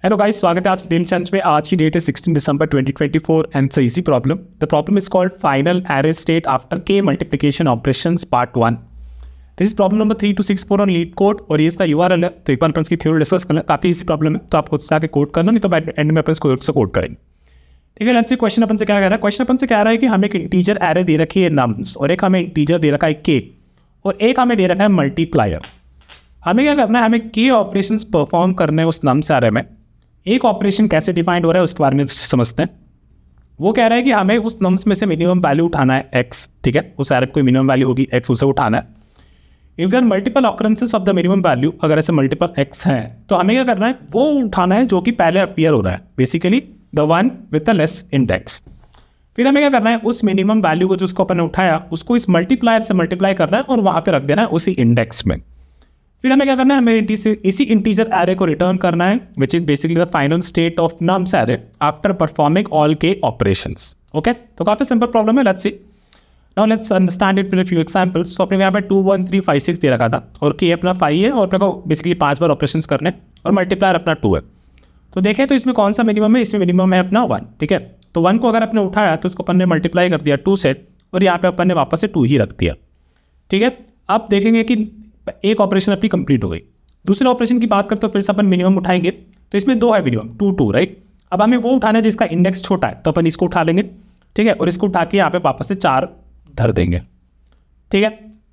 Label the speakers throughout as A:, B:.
A: Hello guys, स्वागत है आज डेली चैलेंज में। आज की डेट है 16 दिसंबर 2024 and it's easy problem. The problem is called final array state after K multiplication operations part 1। This is problem number 3264 on LeetCode और ये इसका यूआरएल है। तो एक बार अपन इसकी थ्योरी डिस्कस करना, काफी इजी प्रॉब्लम है तो आपको उससे आके कोड करना, नहीं तो एंड में अपन इसको से कोड करेंगे। ठीक है, लेट्स सी क्वेश्चन अपन से क्या कह रहा है। क्वेश्चन अपन से कह रहा है कि हमें एक इंटीजर एरे दे रखी है नम्स, और एक हमें इंटीजर दे रखा है के, और एक हमें दे रखा है मल्टीप्लायर। हमें क्या करना है, हमें के ऑपरेशन परफॉर्म करने हैं उस नम्स एरे में। एक ऑपरेशन कैसे डिफाइंड हो रहा है उसके बारे में समझते हैं। वो कह रहा है कि हमें उस नम्स में से मिनिमम वैल्यू उठाना है x। ठीक है, उस एरे कोई मिनिमम वैल्यू होगी x, उसे उठाना है। If there multiple occurrences of the minimum value, अगर ऐसे मल्टीपल x हैं तो हमें क्या करना है, वो उठाना है जो कि पहले अपीयर हो रहा है, basically the one with the less index. फिर हमें क्या करना है, उस मिनिमम वैल्यू को जो उसको अपन ने उठाया उसको इस मल्टीप्लायर से मल्टीप्लाई करना है और वहां पे रख देना है उसी इंडेक्स में। फिर हमें क्या करना है, हमें इसी इंटीजर एरे को रिटर्न करना है, which is basically the final state of nums array after performing all के ऑपरेशंस। ओके, तो काफी सिंपल प्रॉब्लम है। Let's see now, let's understand it with a few examples. तो अपने यहाँ पे 2 1 3 5 6 दे रखा था और के अपना 5 है और अपने को बेसिकली 5 बार ऑपरेशंस करने और मल्टीप्लायर अपना 2 है। तो देखें तो इसमें कौन सा मिनिमम है, इसमें मिनिमम है अपना 1। ठीक है, तो 1 को अगर अपने उठाया तो उसको अपन ने मल्टीप्लाई कर दिया 2 से, और यहाँ पे अपन ने वापस से 2 ही रख दिया। ठीक है, अब देखेंगे कि एक ऑपरेशन अपनी कंप्लीट हो गई। दूसरे ऑपरेशन की बात करते तो फिर से अपन मिनिमम उठाएंगे, तो इसमें 2 है मिनिमम, 2 2 राइट। अब हमें वो उठाना है जिसका इंडेक्स छोटा है, तो अपन इसको उठा लेंगे। ठीक है, और इसको उठा के यहाँ पे वापस से 4 धर देंगे। ठीक है,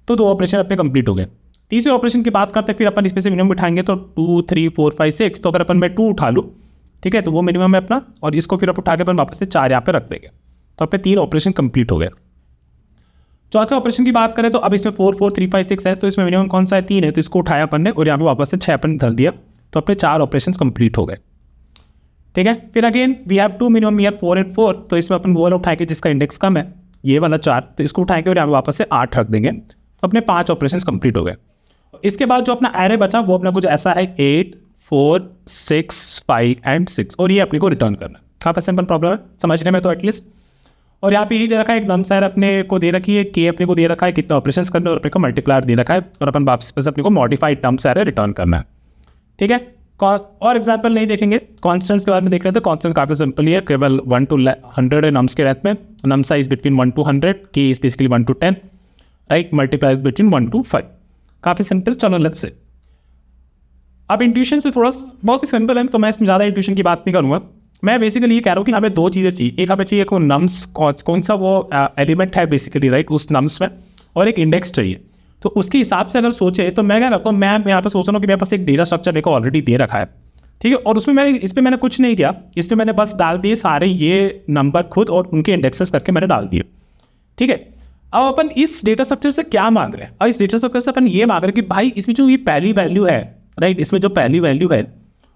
A: तो 2 ऑपरेशन अपने कंप्लीट हो गए। तीसरे ऑपरेशन की बात करते हैं, फिर अपन इसमें से मिनिमम उठाएंगे तो 2 3 4 5 6। तो अगर अपन मैं 2 उठा लूँ, ठीक है, तो वो मिनिमम है अपना, और इसको फिर अपन उठा के अपन वापस से 4 यहाँ पे रख देंगे। तो अपने 3 ऑपरेशन कंप्लीट हो गए। चौथे ऑपरेशन की बात करें तो अब इसमें 4 4 3 5 6 है, तो इसमें मिनिमम कौन सा है, 3 है, तो इसको उठाया अपन ने और यहाँ पे वापस से 6 अपन धर दिया। तो अपने 4 ऑपरेशन कंप्लीट हो गए। ठीक है, फिर again we have 2 minimum here 4 and 4। तो इसमें अपन वो वाला उठाएंगे जिसका इंडेक्स कम है, ये वाला 4, तो इसको उठाएंगे और यहाँ पे वापस से 8 रख देंगे। तो अपने 5 ऑपरेशन कंप्लीट हो गए। इसके बाद जो अपना एरे बचा वो अपना कुछ ऐसा है 8 4 6 5 एंड 6, और ये अपने को रिटर्न करना है। काफी सिंपल प्रॉब्लम है समझने में तो एटलीस्ट। और यहाँ पे यही दे रखा है, एक नम्स एरे अपने को दे रखी है, के अपने को दे रखा है कितना ऑपरेशंस करना, और अपने को मल्टीप्लायर दे रखा है, और अपन वापस अपने को मॉडिफाइड नम्स एरे रिटर्न करना है। ठीक है, और एग्जांपल नहीं देखेंगे, कॉन्स्टेंट्स के बारे में देख रहे थे। कॉन्स्टेंट काफी सिंपल ही है, केवल 1 to 100 है नम्स के रेथ में। नम साइज बिटवीन 1 to 100, के is basically 1 to 10 right, multiplier between 1 to 5। काफी सिंपल। चलो लेट्स से अब इंट्यूशन से थोड़ा बहुत ही सिंपल है, तो मैं इसमें ज्यादा इंट्यूशन की बात नहीं करूंगा। मैं बेसिकली ये कह रहा हूँ कि हमें 2 चीज़ें चाहिए। एक हमें चाहिए नम्स कौन सा वो एलिमेंट है बेसिकली राइट उस नम्स में, और एक इंडेक्स चाहिए। तो उसके हिसाब से अगर सोचे तो मैं क्या करता हूँ, मैं यहाँ पे सोच रहा हूँ कि मेरे पास एक डेटा स्ट्रक्चर मेरे को ऑलरेडी दे रखा है। ठीक है, और उसमें मैंने कुछ नहीं किया, इसमें मैंने बस डाल दिए सारे ये नंबर खुद और उनके इंडेक्सेस करके मैंने डाल दिए। ठीक है, अब अपन इस डेटा स्ट्रक्चर से क्या मांग रहे हैं, और इस डेटा स्ट्रक्चर से अपन ये मांग रहे हैं कि भाई इसमें जो ये पहली वैल्यू है राइट, इसमें जो पहली वैल्यू है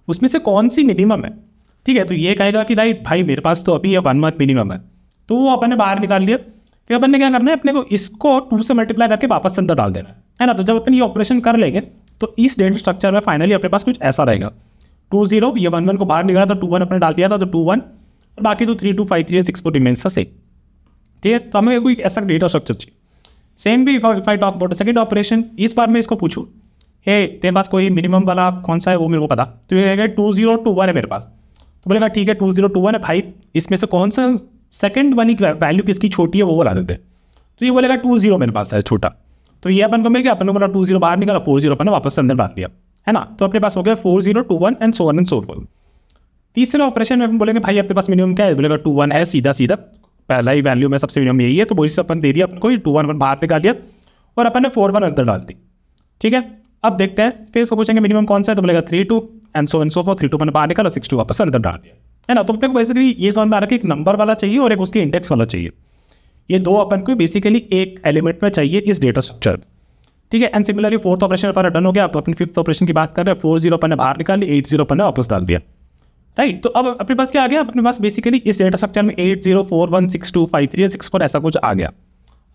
A: उसमें से कौन सी मिनिमम है। ठीक है, तो ये कहेगा कि राइट भाई मेरे पास तो अभी ये 1 मंथ मिनिमम है, तो वो अपन ने बाहर निकाल लिया। फिर अपन ने क्या करना है, अपने को इसको 2 से मल्टीप्लाई करके वापस अंदर डाल देना है ना। तो जब अपन ये ऑपरेशन कर लेंगे तो इस डेटा स्ट्रक्चर में फाइनली अपने पास कुछ ऐसा रहेगा। 2 0, ये 1 1 को बाहर निकाला तो 2 1 अपने डाल दिया था, तो 2 1, और बाकी तो 3 2 5 3 6 4 रिमेन्स से। ठीक है, तो हमें कोई ऐसा डेटा स्ट्रक्चर चाहिए। सेम भी if I talk about second operation, इस बार मैं इसको पूछूं, हे तेरे पास कोई मिनिमम वाला कौन सा है वो मेरे को पता, तो ये 2 0 2 1 है मेरे पास। तो बोलेगा ठीक है 2 0 2 1 है भाई, इसमें से कौन सा सेकंड वाली वैल्यू किसकी छोटी है वो बता देते। तो ये बोलेगा 2 0 मेरे पास है छोटा, तो ये अपन को मिल गया। अपन को बोला 2 0 बाहर निकाला, 4 0 अपन ने वापस अंदर डाल दिया, है ना। तो अपने पास हो गया 4 0 2 1 and so on and so fourth. तीसरे ऑपरेशन में अपन बोलेंगे भाई अपने पास मिनिमम क्या है, बोलेगा 2 1 है, सीधा सीधा पहला ही वैल्यू में सबसे मिनिमम यही है, तो वही से अपन दे दिया अपन को 2 1 1 बाहर निकाल दिया और अपन ने 4 1 अंदर डाल दी। ठीक है, अब देखते हैं, फिर इसको पूछेंगे मिनिमम कौन सा है, तो बोलेगा 3 2 एंड सो फोर्थ। 3 2 अपन बाहर निकाला, 6 2 वापस अंदर डाल दिया, है ना। तो अपने को बेसिकली ये समझ में आ रहा है कि एक नंबर वाला चाहिए और एक उसके इंडेक्स वाला चाहिए। ये 2 अपन को बेसिकली एक एलिमेंट में चाहिए इस डेटा स्ट्रक्चर। ठीक है, एंड सिमिलरली 4th ऑपरेशन पर डन हो गया। तो अपन 5th ऑपरेशन की बात कर रहे हैं, 4 0 अपन ने बाहर निकाली, 8 0 अपन ने वापस डाल दिया राइट। तो अब अपने पास क्या आ गया, अपने पास बेसिकली इस डेटा स्ट्रक्चर में 8 0 4 1 6 2 5 3 6 4 ऐसा कुछ आ गया।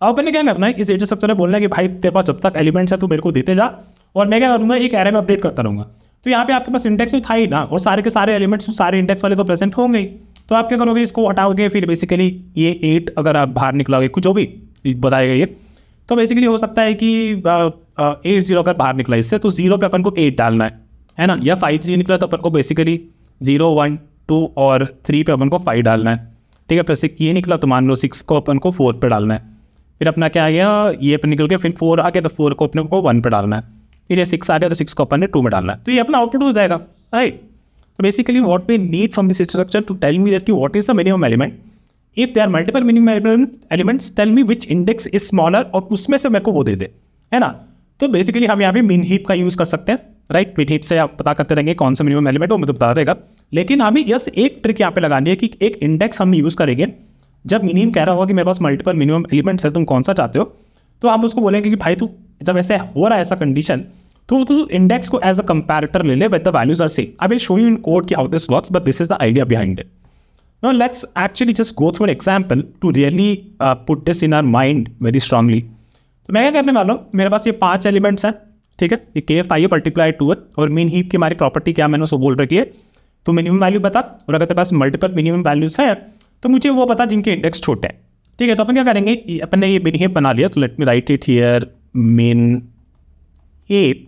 A: अब अपन ने क्या करना है, इस डेटा स्ट्रक्चर में बोलना है कि भाई तेरे पास जब तक एलिमेंट्स है तो मेरे को देते जा, और मैं क्या करूँगा एक एरे में अपडेट करता रहूँगा। तो यहाँ पे आपके पास इंडेक्स में था ही ना, और सारे के सारे एलिमेंट्स सारे इंडेक्स वाले तो प्रेजेंट होंगे ही। तो आप क्या करोगे, इसको हटाओगे, फिर बेसिकली ये 8 अगर आप बाहर निकलोगे कुछ जो भी बताएगा ये, तो बेसिकली हो सकता है कि 8 0 अगर बाहर निकला इससे, तो 0 पे अपन को 8 डालना है ना, या 5 3 निकला तो अपन को बेसिकली 0 1 2 और 3 पे अपन को 5 डालना है, ठीक है। प्लस ये निकला तो मान लो 6 को अपन को 4 पे डालना है, फिर अपना क्या आ गया, ये पे निकल के फिर 4 आ गया तो 4 को अपने को 1 पे डालना है, फिर ये 6 आ गया तो 6 को अपन ने 2 में डालना है, तो ये अपना आउटपुट हो जाएगा, right. So basically what we need from this structure to tell me that what is the minimum element. If there are multiple minimum elements, tell me which index is smaller और उसमें से मेरे को वो दे दे, है ना। तो बेसिकली हम यहाँ पे मिन हीप का यूज कर सकते हैं, राइट। मिन हीप से आप पता करते रहेंगे कौन सा मिनिमम एलिमेंट वो मुझे बता देगा, लेकिन हमें यस एक ट्रिक यहाँ पे लगानी है कि एक इंडेक्स हम यूज करेंगे। जब मिनिमम कह रहा होगा कि मेरे पास मल्टीपल मिनिमम एलिमेंट्स है, तुम कौन सा चाहते हो, तो आप उसको बोलेंगे कि भाई तू जब ऐसे हो रहा है ऐसा कंडीशन, तो तू इंडेक्स को एज अ कंपैरेटर ले ले with the values are same. I will show you in code कि how this works, but this is the idea behind it. Now let's actually just go through an example to really put this in our mind very strongly. तो मैं क्या करने वाला हूँ, मेरे पास ये 5 elements हैं, ठीक है। ये KF मल्टीप्लाई 2 और मीन हीप की हमारी प्रॉपर्टी क्या मैंने उसको बोल रखी है, तो मिनिमम वैल्यू बता, और अगर तेरे पास मल्टीपल मिनिमम वैल्यूज है तो मुझे वो बता जिनके इंडेक्स छोटे हैं, ठीक है। तो अपन क्या करेंगे, अपन ने ये मिन हीप बना लिया, तो let me right it here मिन हीप,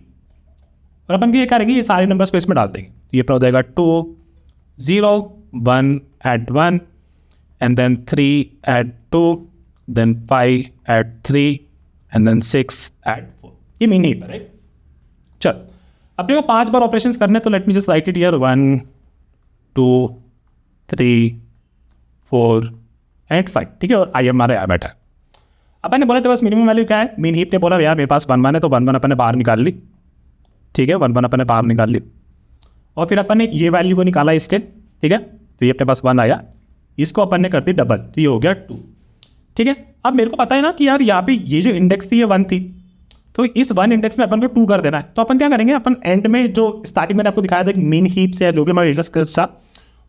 A: और अपन ये करेंगे ये सारे नंबर्स को इसमें डाल देंगे। तो ये हो जाएगा 2 0 1 at 1 and then 3 at 2 then 5 at 3 and then 6 at 4। ये मीन हीप है, राइट। चल अपने को 5 बार ऑपरेशंस करने, तो let me just right it here 1 2 3 4 and 5, ठीक है। और आई हमारा यहाँ बैठा है। अपन ने बोला तो बस मिनिमम वैल्यू क्या है, मीन हीप ने बोला यार मेरे पास 1 1 है, तो 1 1 अपन ने बाहर निकाल ली, ठीक है। 1 1 अपन ने बाहर निकाल ली, और फिर अपन ने ये वैल्यू को निकाला इसके, ठीक है। तो ये अपने पास 1 आया, इसको अपन ने कर दी डबल, तो ये हो गया 2, ठीक है। अब मेरे को पता है ना कि यार यहाँ पे ये जो इंडेक्स थी ये 1 थी, तो इस 1 इंडेक्स में अपन को 2 कर देना है। तो अपन क्या करेंगे, अपन एंड में जो स्टार्टिंग में आपको दिखाया था मीन हीप से जो भी हमारा इंडेक्स था,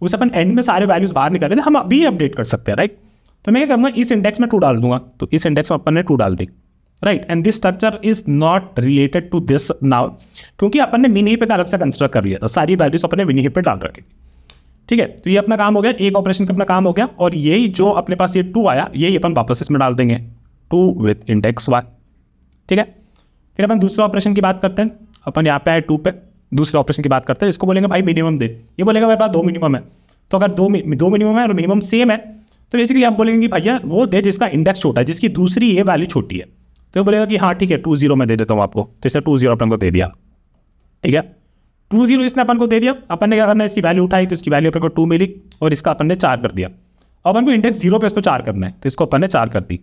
A: उसे अपन एंड में सारे वैल्यूज बाहर निकाले थे, हम अभी अपडेट कर सकते हैं, राइट। तो मैं क्या करूँगा, इस इंडेक्स में 2 डाल दूंगा, तो इस इंडेक्स में अपन ने 2 डाल दी, right. And this structure is not related to this now, क्योंकि अपन ने मिन हीप पे अलग से कंस्ट्रक्ट कर लिया, तो सारी वैल्यूज अपन ने मिन हीप पे डाल रखी, ठीक है। तो ये अपना काम हो गया, एक ऑपरेशन का अपना काम हो गया, और यही जो अपने पास ये 2 आया यही अपन वापस इसमें डाल देंगे, 2 विद इंडेक्स 1, ठीक है। फिर अपन दूसरे ऑपरेशन की बात करते हैं, अपन यहाँ पे आए 2 पे, दूसरे ऑपरेशन की बात करते हैं, इसको बोलेंगे भाई मिनिमम दे, ये बोलेगा मेरे पास 2 मिनिमम है, तो अगर दो मिनिमम है और मिनिमम सेम है, तो बेसिकली आप बोलेंगे भैया वो दे जिसका इंडेक्स छोटा है, जिसकी दूसरी ये वैल्यू छोटी है, तो बोलेगा कि हाँ ठीक है 2 0 मैं दे देता हूँ आपको, तो इसे 2 0 अपन को दे दिया, ठीक है। 2 0 इसने अपन को दे दिया, अपन ने क्या करना है, इसकी वैल्यू उठाई तो इसकी वैल्यू अपन को 2 मिली, और इसका अपन ने 4 कर दिया, और अपन को इंडेक्स 0 पे इसको 4 करना है, तो इसको अपन ने 4 कर दी,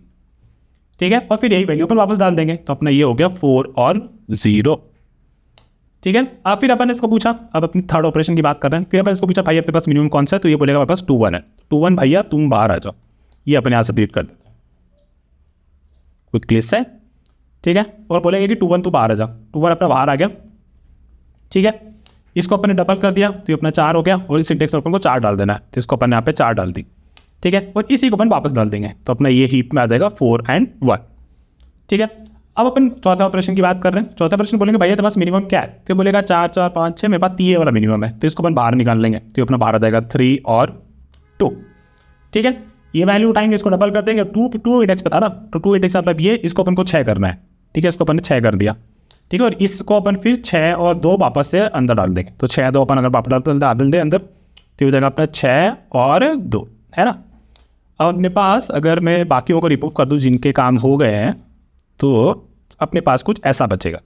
A: ठीक है। और फिर यही वैल्यू अपन वापस डाल देंगे, तो अपना ये हो गया 4 और 0, ठीक है। अब फिर अपन ने इसको पूछा, अब अपनी थर्ड ऑपरेशन की बात कर रहे हैं, फिर अपन इसको पूछा भाई अपने पास मिनिमम कौन सा है, तो ये बोलेगा मेरे पास 2 1 है, 2 1 भैया तुम बाहर आ जाओ, ये अपन यहाँ से डिलीट कर देते हैं, कुछ क्लियर है, ठीक है। और बोलेंगे कि 2 1 तू बाहर आ जा, 2 1 अपना बाहर आ गया, ठीक है। इसको अपन ने डबल कर दिया, तो ये अपना 4 हो गया, और इस इंडेक्स में अपन को 4 डाल देना है, तो इसको अपन यहाँ पे 4 डाल दी, ठीक है। और इसी को अपन वापस डाल देंगे, तो अपना ये हीप में आ जाएगा 4 and 1, ठीक है। अब अपन चौथा ऑपरेशन की बात कर रहे हैं, चौथा ऑपरेशन बोलेंगे भैया तुम्हारे पास मिनिमम क्या है, तो बोलेगा 4 4 5 6, मेरे पास 3 वाला मिनिमम है, तो इसको अपन बाहर निकाल लेंगे, तो अपना बाहर आ जाएगा 3 और 2, ठीक है। ये वैल्यू उठाएंगे, इसको डबल कर देंगे, 2 इंडेक्स बता रहा, तो 2 इंडेक्स मतलब ये, इसको अपन को 6 करना है, ठीक है। इसको अपन ने 6 कर दिया, ठीक है। और इसको अपन फिर 6 और 2 वापस से अंदर डाल देंगे, तो 6 2 अपन अगर वापस डाल दें अंदर, तो हो जाएगा अपना 6 और 2, है ना। अब अपने पास अगर मैं बाकियों को रिमूव कर दूं जिनके काम हो गए हैं, तो अपने पास कुछ ऐसा बचेगा,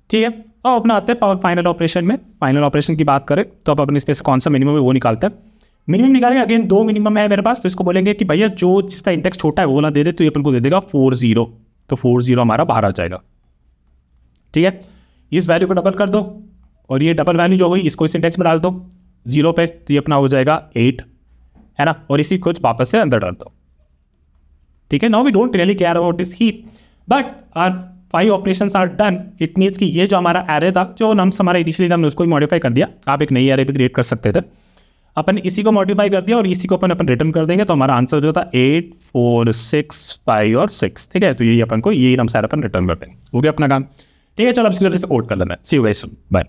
A: ठीक है। अब अपना आते हैं फाइनल ऑपरेशन में। फाइनल ऑपरेशन की बात करें तो अब अपन इसमें से कौन सा मिनिमम है वो निकालते हैं। मिनिमम निकालेंगे, अगेन 2 मिनिमम है मेरे पास, तो इसको बोलेंगे कि भैया जो जिसका इंडेक्स छोटा है वो ना दे दे, तो ये अपन को दे देगा 4 0, तो 4 0 हमारा बाहर आ जाएगा, ठीक है। इस वैल्यू को डबल कर दो, और ये डबल वैल्यू जो हुई इसको इस इंडेक्स में डाल दो 0 पे, तो ये अपना हो जाएगा 8, है ना। और इसी कुछ वापस से अंदर डाल दो, ठीक है। Now we don't really care about this heap, but our 5 operations are done. It means कि ये जो हमारा एरे था, जो नम्स हमारा इनिशियली हमने उसको मॉडिफाई कर दिया, आप एक नई एरे भी क्रिएट कर सकते थे, अपन इसी को मॉडिफाई कर दिया और इसी को अपन रिटर्न कर देंगे, तो हमारा आंसर जो था 8 4 6 5 और 6, ठीक है। तो यही अपन को यही नम्स अपन रिटर्न कर देंगे, हो गया अपना काम, ठीक है। चलो अब इसको कोड कर लेना है, see you guys soon, bye.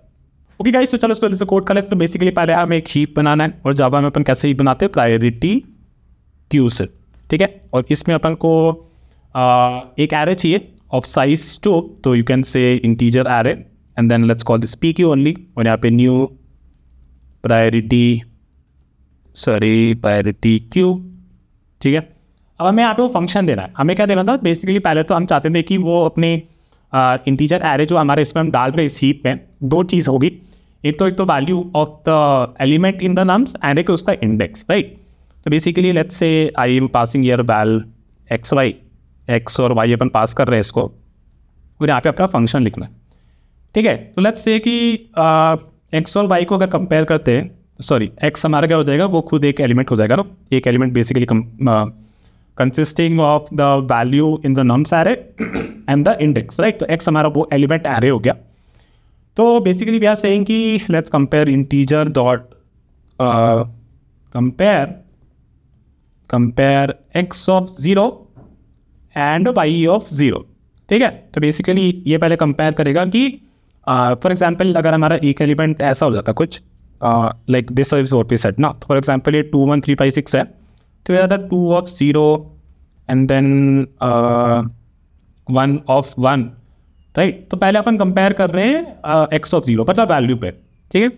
A: Okay guys, तो चलो इसको कोड कर लेते हैं। तो बेसिकली पहले हमें एक हीप बनाना है, और जावा में अपन कैसे ही बनाते हैं, प्रायोरिटी क्यू से, ठीक है। और इसमें अपन को एक एरे चाहिए ऑफ साइज 2, तो you can say integer array, and then let's call this PQ only, और यहाँ पे न्यू प्रायोरिटी क्यू, ठीक है। अब हमें यहाँ पे वो फंक्शन देना है। हमें क्या देना था, बेसिकली पहले तो हम चाहते थे कि वो अपने इंटीजर एरे जो हमारे इसमें हम डाल रहे हैं इस हीप में, दो चीज़ होगी, एक तो value of the element in the nums and एक उसका इंडेक्स, राइट। तो basically let's say I am passing year val x और वाई अपन पास कर रहे हैं इसको, और यहाँ पे अपना फंक्शन लिखना है, ठीक है। तो लेट्स से कि एक्स और वाई को अगर कंपेयर करते हैं, सॉरी एक्स हमारा क्या हो जाएगा, वो खुद एक एलिमेंट हो जाएगा ना, एक element basically consisting of the value in the nums array and the index, right. तो एक्स हमारा वो एलिमेंट एरे हो गया। तो बेसिकली वी आर सेइंग कि let's compare integer dot compare x of 0 and y of 0, ठीक है। तो बेसिकली ये पहले कंपेयर करेगा कि फॉर एग्जांपल अगर हमारा एक एलिमेंट ऐसा हो जाता कुछ like this is what we said ना, फॉर एग्जांपल ये 2 1 3 5 6 है, तो ये आता 2 of 0 and then 1 of 1, right. तो पहले अपन कंपेयर कर रहे हैं एक्स ऑफ 0 मतलब वैल्यू पे, ठीक है।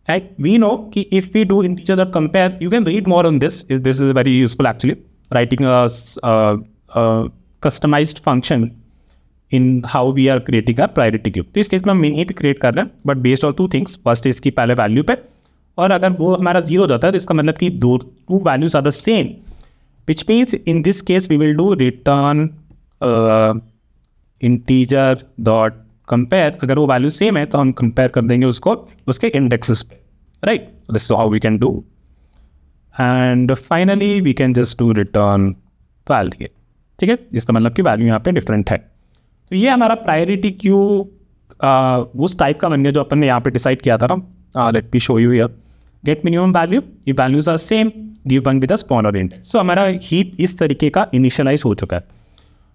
A: राइट, वी नो कि if we do integer dot compare, you can read more on this is very useful actually, writing customized function in how we are creating a priority queue. तो इस case में हम यहीं पे create कर रहे हैं, but based on two things. First इसकी पहले वैल्यू पे, और अगर वो हमारा 0 हो जाता है तो इसका मतलब कि two values are the same, which means in this case we will do return integer dot compare. अगर वो वैल्यू सेम है तो हम कंपेयर कर देंगे उसको उसके इंडेक्सेस पे, right. This is how we can do, and finally we can just do return value, ठीक है। इसका मतलब कि वैल्यू यहाँ पे डिफरेंट है। तो ये हमारा प्रायोरिटी क्यू उस टाइप का बन गया जो अपन ने यहाँ पे डिसाइड किया था ना। Let me show you here, get minimum value, ये values are same, give one with a smaller index. So हमारा हीप इस तरीके का इनिशियलाइज हो चुका है।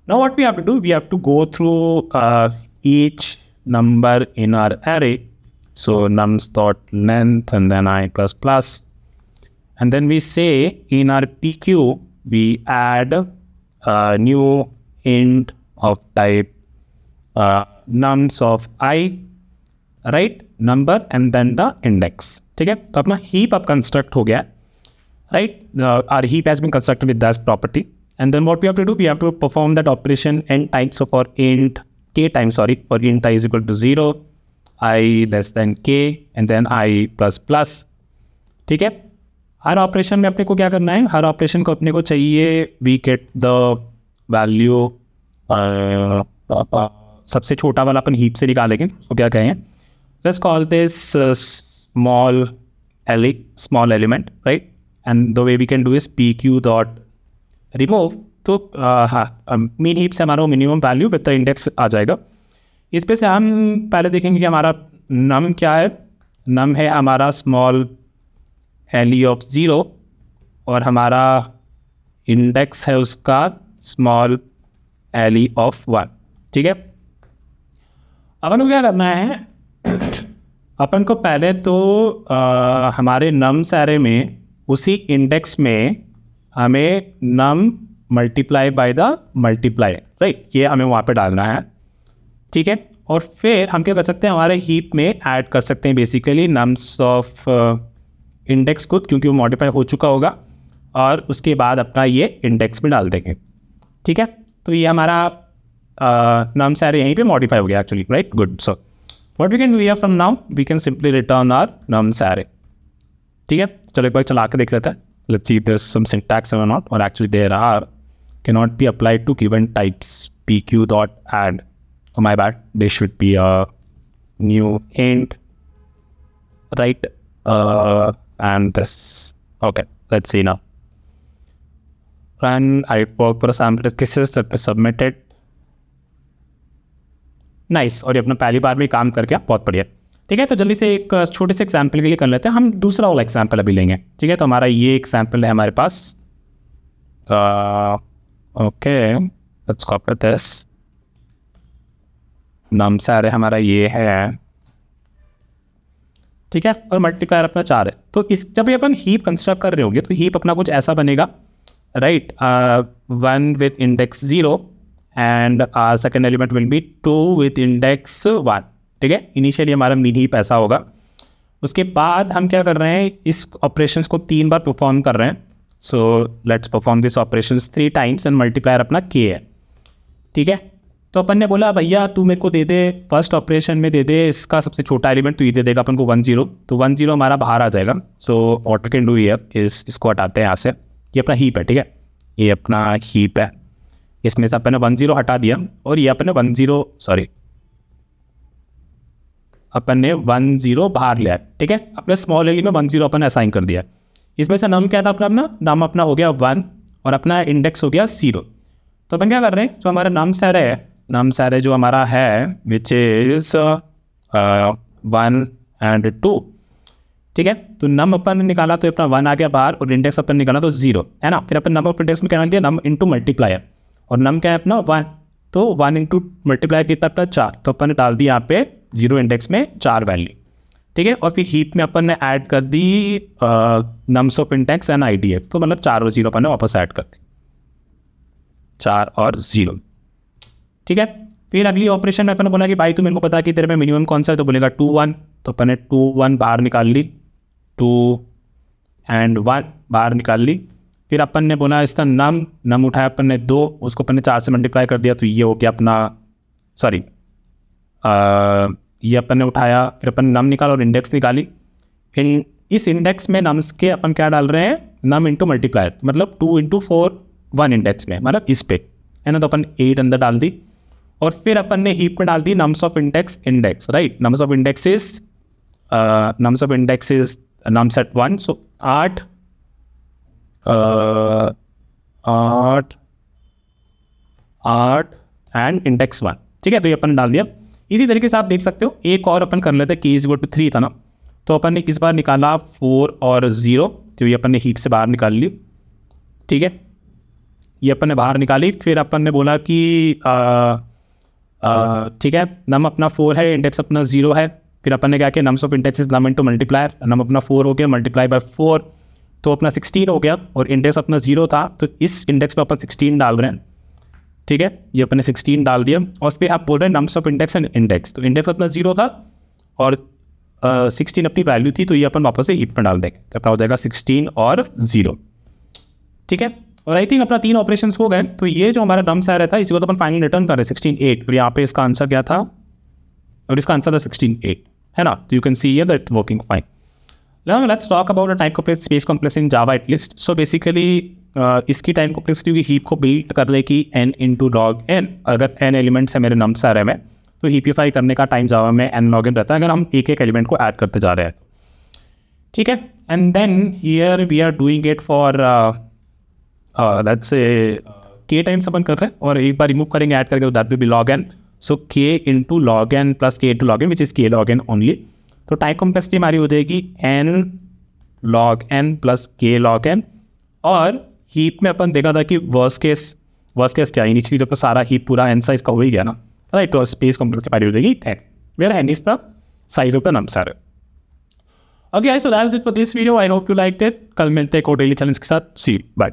A: Now what we have to do, we have to go through each number in our array, so nums dot length and then I plus plus, and then we say in our PQ we add a new int of type nums of I, right, number and then the index, ठीक है। तो अपना heap अब construct हो गया, right, our heap has been constructed with that property, and then what we have to do, we have to perform that operation n times, so for int k times, sorry, for int I is equal to 0, I less than k and then I plus plus, ठीक है। हर operation में अपने को क्या करना है, हर operation को अपने को चाहिए वी गेट द वैल्यू, सबसे छोटा वाला अपन हीप से निकालेंगे, तो क्या कहेंगे, let's call this small element, right, and the way we can do is pq dot remove. तो हाँ, मीन हीप से हमारा minimum value with the index आ जाएगा। इस पे से हम पहले देखेंगे कि हमारा नम क्या है। नम है हमारा स्मॉल एल ऑफ 0 और हमारा इंडेक्स है उसका स्मॉल एल ऑफ 1, ठीक है। अपन को क्या करना है, अपन को पहले तो हमारे नम्स एरे में उसी इंडेक्स में हमें num multiply by the multiply, right, ये हमें वहाँ पे डालना है, ठीक है। और फिर हम क्या कर सकते हैं, हमारे हीप में ऐड कर सकते हैं बेसिकली नम्स ऑफ इंडेक्स को, क्योंकि वो मॉडिफाई हो चुका होगा, और उसके बाद अपना ये इंडेक्स में डाल देंगे, ठीक है। तो ये हमारा नम्स एरे यहीं पे मॉडिफाई हो गया actually, right, good. So what we can do here from now, we can simply return our nums array, ठीक है। चलो एक बार चला के देख लेते हैं, let's see if there is some syntax और नॉट, और actually there are, can not be applied to given types pq dot add, oh my bad, there should be a new int, right, and this, okay, let's see now, run, I work for a sample cases that is submitted, nice, और ये अपना पहली बार में काम करके बहुत बढ़िया, ठीक है। तो जल्दी से एक छोटे से एग्जाम्पल के लिए कर लेते हैं, हम दूसरा वाला एग्जाम्पल अभी लेंगे, ठीक है। तो हमारा ये एग्जाम्पल है हमारे पास, okay, let's copy this, nums array हमारा ये है, ठीक है, और मल्टीप्लायर अपना 4 है। तो इस जब ये अपन हीप कंस्ट्रक्ट कर रहे होंगे तो हीप अपना कुछ ऐसा बनेगा, right, 1 with index 0 and second element will be 2 with index 1, ठीक है। इनिशियली हमारा मिन हीप ऐसा होगा, उसके बाद हम क्या कर रहे हैं, इस ऑपरेशंस को 3 बार परफॉर्म कर रहे हैं. So let's perform this operations 3 times and multiplier अपना k है. ठीक है, तो अपन ने बोला भैया तू मेरे को दे दे, फर्स्ट ऑपरेशन में दे दे इसका सबसे छोटा एलिमेंट, तो ये दे देगा अपन को 1 0. तो 1 0 हमारा बाहर आ जाएगा. So what we can do here is, इसको हटाते हैं यहाँ से. ये अपना हीप है. ठीक है, ये अपना हीप है. इसमें से अपन ने 1 0 हटा दिया और ये अपन ने 1 0 सॉरी अपन ने 1 0 बाहर लिया. ठीक है, अपने स्मॉल एली में 1 0 अपन असाइन कर दिया. इसमें से नम क्या था अपना नम अपना हो गया 1 और अपना इंडेक्स हो गया 0. तो अपन क्या कर रहे हैं, जो हमारा नम सैरे जो हमारा है विच इज 1 and 2. ठीक है, तो नम अपन ने निकाला तो अपना 1 आ गया बाहर और इंडेक्स अपन निकाला तो 0 है ना. फिर अपन नम ऑफ इंडेक्स में क्या दिया, नम इंटू मल्टीप्लायर, और नम क्या है अपना 1, तो 1 इंटू मल्टीप्लायर कितना अपना 4. तो अपन ने डाल दिया यहाँ पे 0 इंडेक्स में 4 वैल्यू. ठीक है, और फिर हीप में अपन ने ऐड कर दी nums of index and IDF. तो मतलब 4 और 0 अपन ने वापस ऐड कर दी, 4 और 0. ठीक है, फिर अगली ऑपरेशन में अपन ने बोला कि भाई तू मेरे को पता कि तेरे में मिनिमम कौन सा है, तो बोलेगा 2 1. तो अपन ने 2 1 बाहर निकाल ली, 2 and 1 बाहर निकाल ली. फिर अपन ने बोला इसका नम उठाया अपन ने 2, उसको अपन ने 4 से मल्टीप्लाई कर दिया. तो ये हो गया अपना सॉरी ये अपन ने उठाया, फिर अपन नम निकाला और इंडेक्स निकाली. फिर इस इंडेक्स में नम्स के अपन क्या डाल रहे हैं, नम इंटू मल्टीप्लायर, मतलब 2 इंटू 4 1 इंडेक्स में, मतलब इस पे है ना. तो अपन 8 अंदर डाल दी और फिर अपन ने हीप में डाल दी nums of index right. Nums of index is nums at 1. So 8 and index 1. ठीक है, तो ये अपन डाल दिया. इसी तरीके से आप देख सकते हो एक और अपन कर लेते हैं, k इज 3 था ना. तो अपन ने किस बार निकाला 4 और 0, तो ये अपन ने हीप से बाहर निकाल ली. ठीक है, ये अपन ने बाहर निकाली. फिर अपन ने बोला कि ठीक है, नम अपना 4 है, इंडेक्स अपना 0 है. फिर अपन ने क्या किया, nums of index is num into multiplier, num अपना 4 हो गया, मल्टीप्लाई बाय 4 तो अपना 16 हो गया, और इंडेक्स अपना 0 था तो इस इंडेक्स पे अपन 16 डाल रहे हैं. ठीक है, ये अपने 16 डाल दिया और उस पर आप बोल रहे हैं nums of index and index. तो इंडेक्स अपना 0 था और 16 अपनी वैल्यू थी, तो ये अपन वापस से हीप में डाल देंगे, तो अपना हो जाएगा 16 और 0. ठीक है, और आई थिंक अपना 3 ऑपरेशंस हो गए. तो ये जो हमारा नम्स आ रहा था इसी को तो अपन फाइनल रिटर्न कर रहे 16 8. और यहाँ पे इसका आंसर क्या था, और इसका आंसर था 16 8 है ना. तो you can see here that working fine. Now let's talk about a time complex space complex in Java at least. So basically इसकी टाइम कॉम्प्लेक्सिटी की हीप को बिल्ड कर ले कि n इंटू लॉग n. अगर n एलिमेंट्स है मेरे nums आ रहे में, तो हीपिफाई करने का टाइम जावा में n log n रहता है अगर हम एक एक एलिमेंट को ऐड करते जा रहे हैं. ठीक है, and then here we are doing it for let's say k times अपन कर रहे हैं और एक बार रिमूव करेंगे ऐड करके, that will be log n. So k into log n plus k into log n which is k log n only. तो टाइम कॉम्प्लेक्सिटी हमारी हो जाएगी n log n plus k log n. और heap में अपन देखा था कि वर्स्ट केस क्या है, इनिशियली जब तो सारा हीप पूरा n साइज का हो ही गया ना राइट. तो स्पेस कॉम्प्लेक्सिटी हमारी हो जाएगी 10, where n is the size of the nums. Okay, so that's it for this video. I hope you liked it. कल मिलते हैं एक और डेली चैलेंज के साथ. See bye.